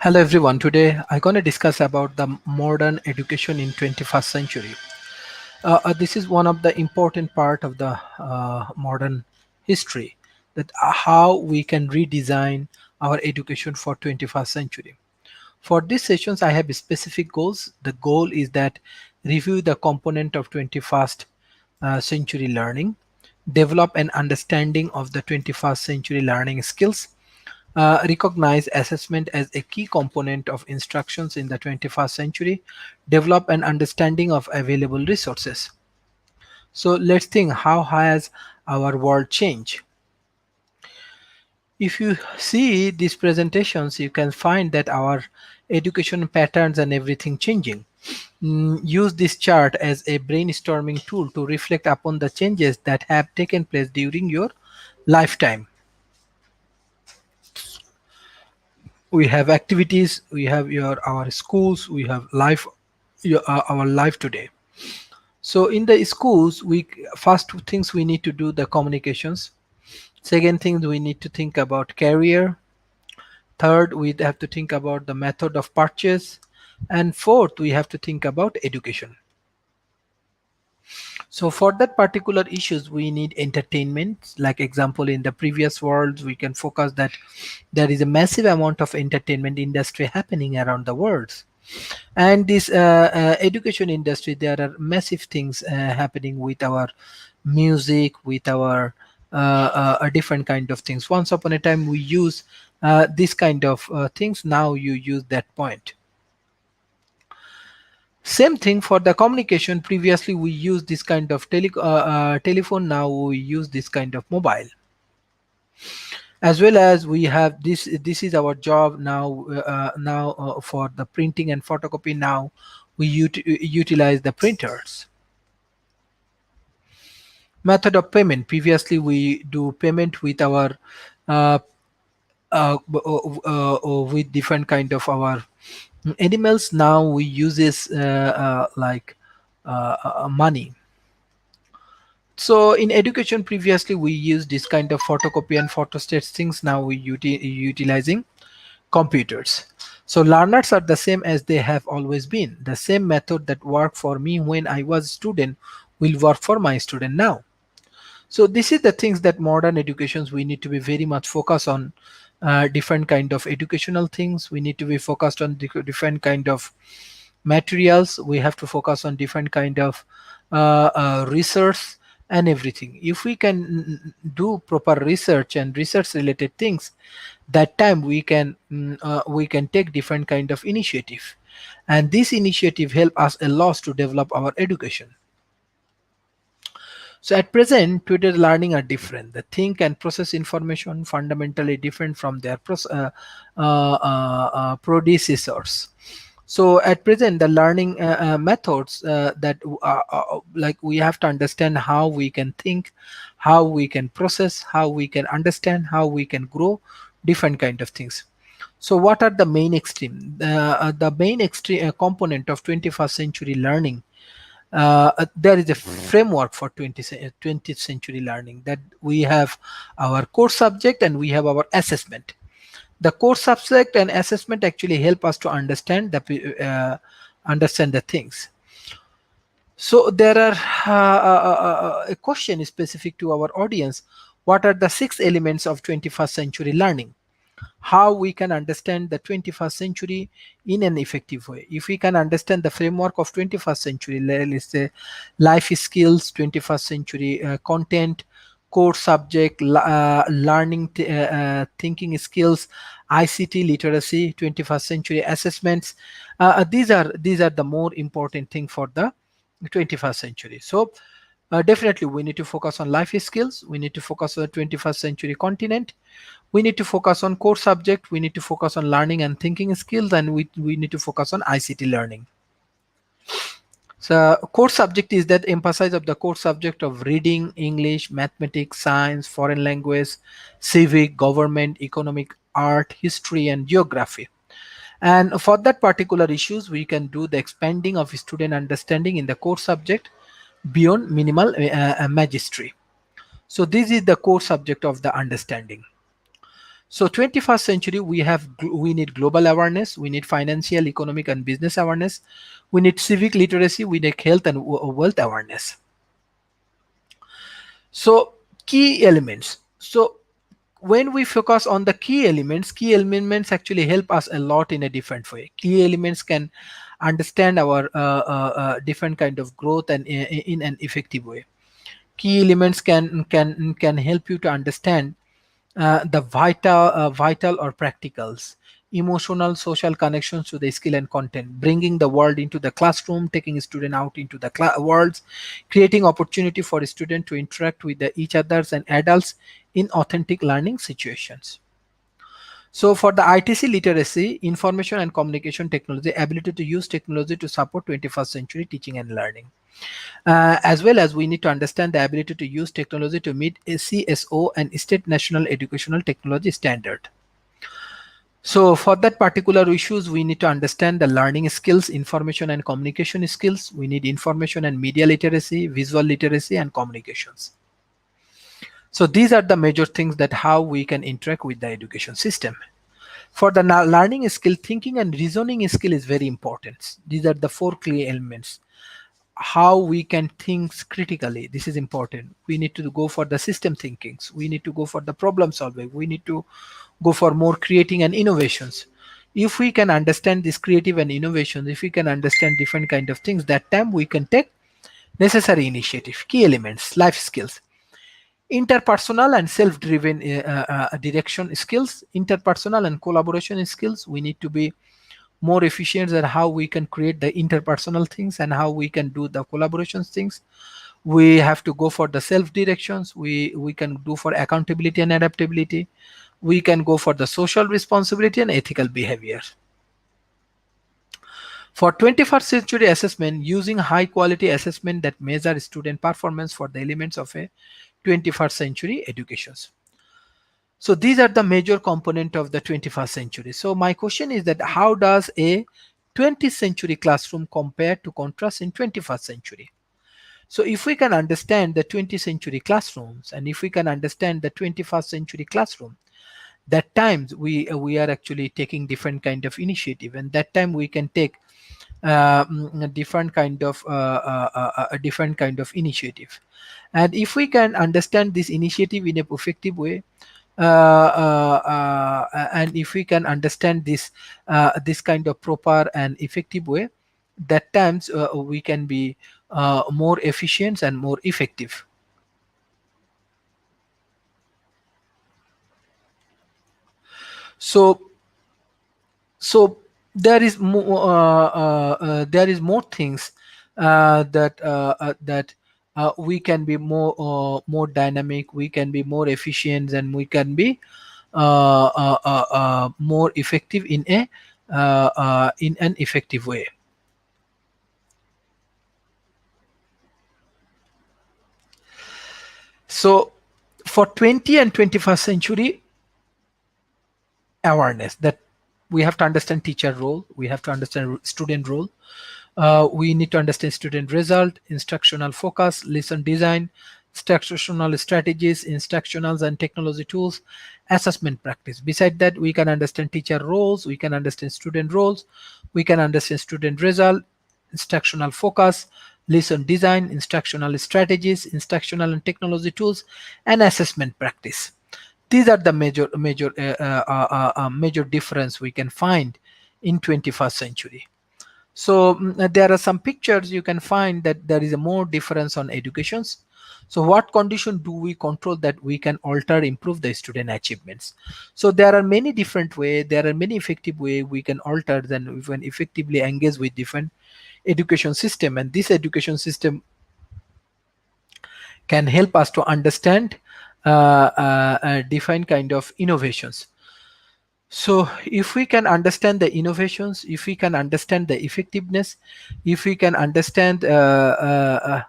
Hello everyone. Today I'm going to discuss about the modern education in 21st century. This is one of the important part of the modern history, that how we can redesign our education for 21st century. For these sessions, I have specific goals. The goal is that review the component of 21st century learning, develop an understanding of the 21st century learning skills, recognize assessment as a key component of instructions in the 21st century, develop an understanding of available resources. So let's think, how has our world changed? If you see these presentations, you can find that our education patterns and everything changing. Use this chart as a brainstorming tool to reflect upon the changes that have taken place during your lifetime. We have activities, we have our schools, we have life, our life today. So in the schools, we first two things we need to do the communications. Second thing, we need to think about career. Third, we have to think about the method of purchase. And fourth, we have to think about education. So for that particular issues, we need entertainment. Like example, in the previous worlds, we can focus that there is a massive amount of entertainment industry happening around the world. And this education industry, there are massive things happening with our music, with our different kind of things. Once upon a time, we use this kind of things. Now you use that point. Same thing for the communication. Previously we used this kind of telephone. Now we use this kind of mobile. As well as we have this is our job now. For the printing and photocopy, now we utilize the printers. Method of payment: previously we do payment with our uh, with different kind of our animals. Now we uses like money. So in education, previously we used this kind of photocopy and photostat things. Now we utilizing computers. So learners are the same as they have always been. The same method that worked for me when I was student will work for my student now. So this is the things that modern educations, we need to be very much focused on different kind of educational things. We need to be focused on different kind of materials. We have to focus on different kind of research and everything. If we can do proper research and research related things, that time we can take different kind of initiative, and this initiative help us a lot to develop our education. So at present, Twitter learning are different. The think and process information fundamentally different from their predecessors. So at present, the learning methods that like we have to understand how we can think, how we can process, how we can understand, how we can grow different kind of things. So what are the main extreme? The main extreme component of 21st century learning, there is a framework for 20th century learning, that we have our core subject and we have our assessment. The core subject and assessment actually help us to understand the things. So there are a question specific to our audience: what are the 6 elements of 21st century learning? How we can understand the 21st century in an effective way? If we can understand the framework of 21st century, let's say life skills, 21st century content, core subject, learning thinking skills, ICT literacy, 21st century assessments, these are the more important thing for the 21st century. So definitely we need to focus on life skills, we need to focus on the 21st century continent, we need to focus on core subject, we need to focus on learning and thinking skills, and we need to focus on ICT learning. So core subject is that emphasis of the core subject of reading, English, mathematics, science, foreign language, civic, government, economic, art, history, and geography. And for that particular issues, we can do the expanding of student understanding in the core subject beyond minimal magistry. So this is the core subject of the understanding. So 21st century, we need global awareness, we need financial, economic, and business awareness, we need civic literacy, we need health and wealth awareness. So key elements. So when we focus on the key elements actually help us a lot in a different way. Key elements can understand our different kind of growth and in an effective way. Key elements can help you to understand the vital or practicals, emotional, social connections to the skill and content, bringing the world into the classroom, taking student out into the worlds, creating opportunity for student to interact with each others and adults in authentic learning situations. So for the ITC literacy, information and communication technology, ability to use technology to support 21st century teaching and learning. As well as we need to understand the ability to use technology to meet a CSO and state national educational technology standard. So for that particular issues, we need to understand the learning skills, information and communication skills. We need information and media literacy, visual literacy, and communications. So these are the major things that how we can interact with the education system. For the learning skill, thinking and reasoning skill is very important. These are the four key elements. How we can think critically, this is important. We need to go for the system thinkings, we need to go for the problem solving, we need to go for more creating and innovations. If we can understand this creative and innovations, if we can understand different kind of things, that time we can take necessary initiative. Key elements, life skills, interpersonal and self-driven direction skills, interpersonal and collaboration skills. We need to be more efficient at how we can create the interpersonal things and how we can do the collaboration things. We have to go for the self directions, we can do for accountability and adaptability, we can go for the social responsibility and ethical behavior. For 21st century assessment, using high quality assessment that measure student performance for the elements of a 21st century educations. So these are the major component of the 21st century. So my question is that how does a 20th century classroom compare to contrast in 21st century? So if we can understand the 20th century classrooms and if we can understand the 21st century classroom, that times we are actually taking different kind of initiative, and that time we can take a different kind of initiative. And if we can understand this initiative in a effective way, and if we can understand this kind of proper and effective way, that times we can be more efficient and more effective. So so there is more things that we can be more dynamic, we can be more efficient, and we can be more effective in an effective way. So for 20 and 21st century awareness, that we have to understand teacher role, we have to understand student role, we need to understand student result, instructional focus, lesson design, instructional strategies, instructionals and technology tools, assessment practice. Beside that, we can understand teacher roles, we can understand student roles, we can understand student result, instructional focus, lesson design, instructional strategies, instructional and technology tools, and assessment practice. These are the major difference we can find in 21st century. So there are some pictures you can find that there is a more difference on educations. So what condition do we control that we can alter, improve the student achievements? So there are many different way, there are many effective way we can alter, then we can effectively engage with different education system, and this education system can help us to understand different kind of innovations. So if we can understand the innovations, if we can understand the effectiveness, if we can understand uh,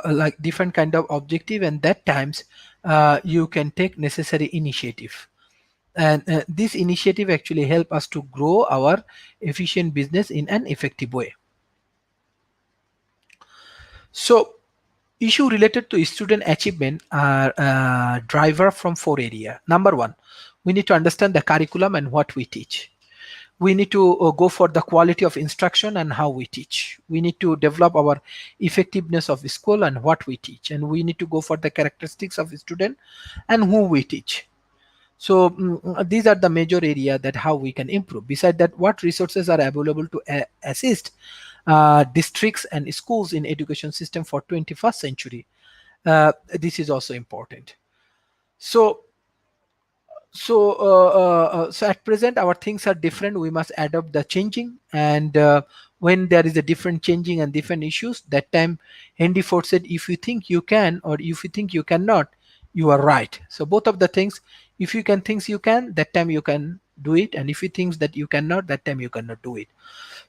like different kind of objective, and that times you can take necessary initiative, and this initiative actually help us to grow our efficient business in an effective way. So issue related to student achievement are driver from four area. Number one, we need to understand the curriculum and what we teach. We need to go for the quality of instruction and how we teach. We need to develop our effectiveness of school and what we teach, and we need to go for the characteristics of student and who we teach. So these are the major area that how we can improve. Beside that, what resources are available to assist districts and schools in education system for 21st century. This is also important. So so at present our things are different. We must adopt the changing, and when there is a different changing and different issues, that time Henry Ford said, if you think you can or if you think you cannot, you are right. So both of the things, if you can things you can, that time you can do it, and if you think that you cannot, that time you cannot do it.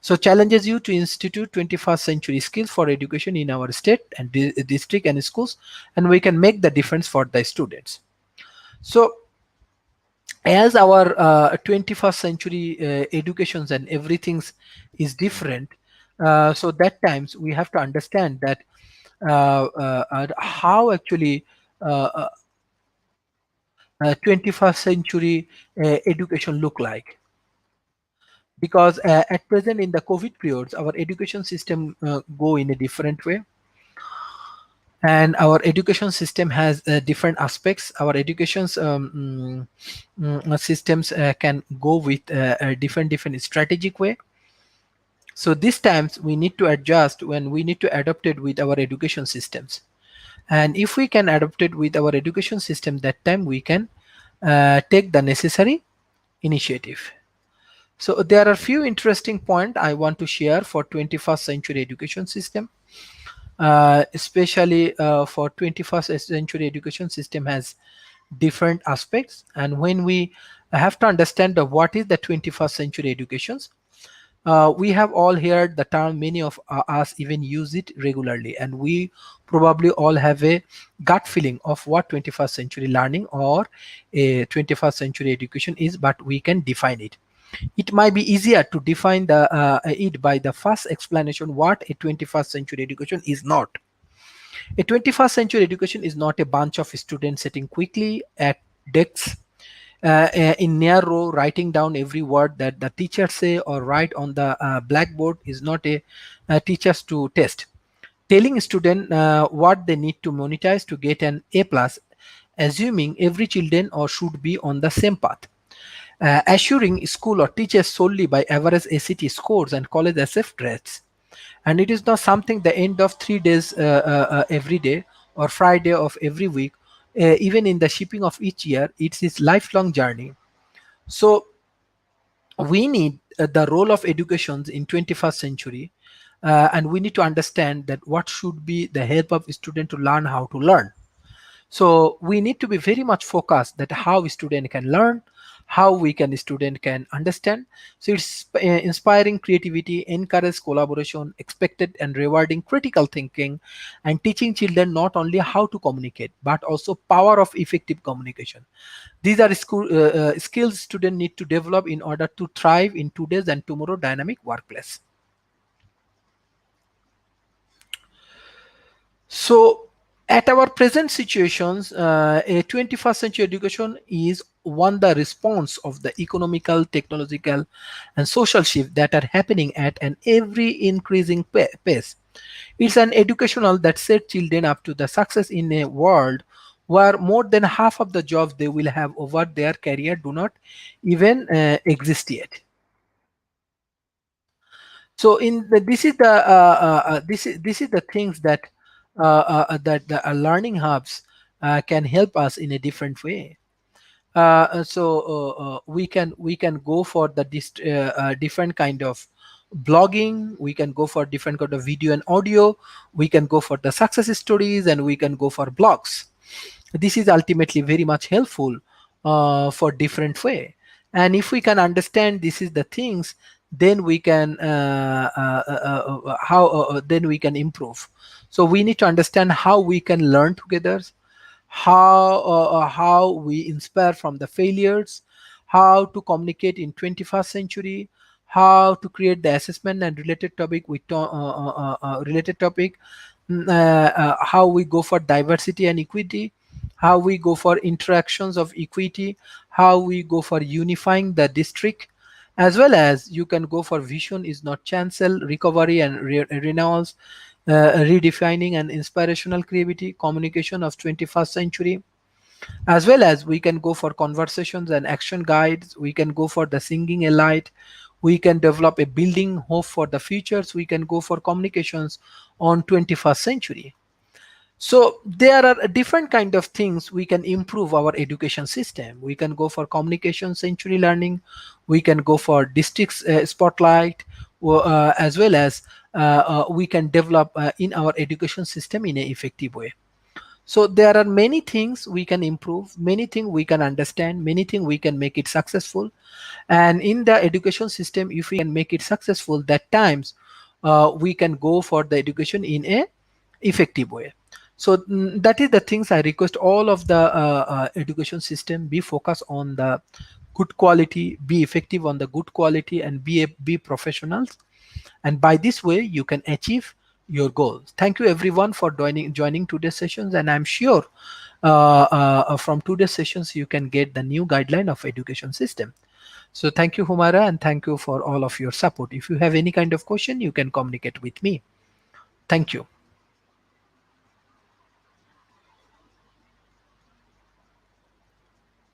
So challenges you to institute 21st century skills for education in our state and district and schools, and we can make the difference for the students. So as our 21st century educations and everything's is different, so that times we have to understand that how actually uh, uh, 21st century education look like. Because at present in the COVID periods, our education system go in a different way, and our education system has different aspects. Our education's systems can go with a different strategic way. So these times we need to adjust when we need to adapt it with our education systems. And if we can adapt it with our education system, that time we can take the necessary initiative. So there are few interesting points I want to share for 21st century education system. Especially for 21st century education system has different aspects, and when we have to understand what is the 21st century educations, we have all heard the term, many of us even use it regularly, and we probably all have a gut feeling of what 21st century learning or a 21st century education is, but we can define it. It might be easier to define it by the first explanation what a 21st century education is not. A 21st century education is not a bunch of students sitting quickly at desks in near row writing down every word that the teacher say or write on the blackboard. Is not a teachers to test telling student what they need to monetize to get an A plus, assuming every children or should be on the same path, assuring school or teachers solely by average ACT scores and college accept rates. And it is not something the end of 3 days every day or Friday of every week. Even in the shipping of each year, it is lifelong journey. So we need the role of education in 21st century, and we need to understand that what should be the help of student to learn how to learn. So we need to be very much focused that how student can learn, how we can student can understand. So it's inspiring creativity, encourage collaboration, expected and rewarding critical thinking, and teaching children not only how to communicate but also power of effective communication. These are skills students need to develop in order to thrive in today's and tomorrow dynamic workplace. So, at our present situations, a 21st century education is one the response of the economical, technological, and social shift that are happening at an every increasing pace. It's an educational that set children up to the success in a world where more than half of the jobs they will have over their career do not even exist yet. So in the, this is the things that that the learning hubs can help us in a different way. We can go for the different kind of blogging. We can go for different kind of video and audio. We can go for the success stories, and we can go for blogs. This is ultimately very much helpful for different way. And if we can understand this is the things, then we can how then we can improve. So we need to understand how we can learn together, how we inspire from the failures, how to communicate in 21st century, how to create the assessment and related topic with related topic, how we go for diversity and equity, how we go for interactions of equity, how we go for unifying the district, as well as you can go for vision is not chancel, recovery and renewals, redefining and inspirational creativity, communication of 21st century, as well as we can go for conversations and action guides, we can go for the singing a light, we can develop a building hope for the futures, we can go for communications on 21st century. So there are different kind of things we can improve our education system. We can go for communication century learning, we can go for districts spotlight, as well as we can develop in our education system in an effective way. So there are many things we can improve, many things we can understand, many things we can make it successful. And in the education system, if we can make it successful, that times we can go for the education in a effective way. So that is the things I request all of the education system be focused on the good quality, be effective on the good quality, and be professionals, and by this way you can achieve your goals. Thank you everyone for joining today's sessions, and I'm sure from today's sessions you can get the new guideline of education system. So thank you, Humara, and thank you for all of your support. If you have any kind of question, you can communicate with me. Thank you.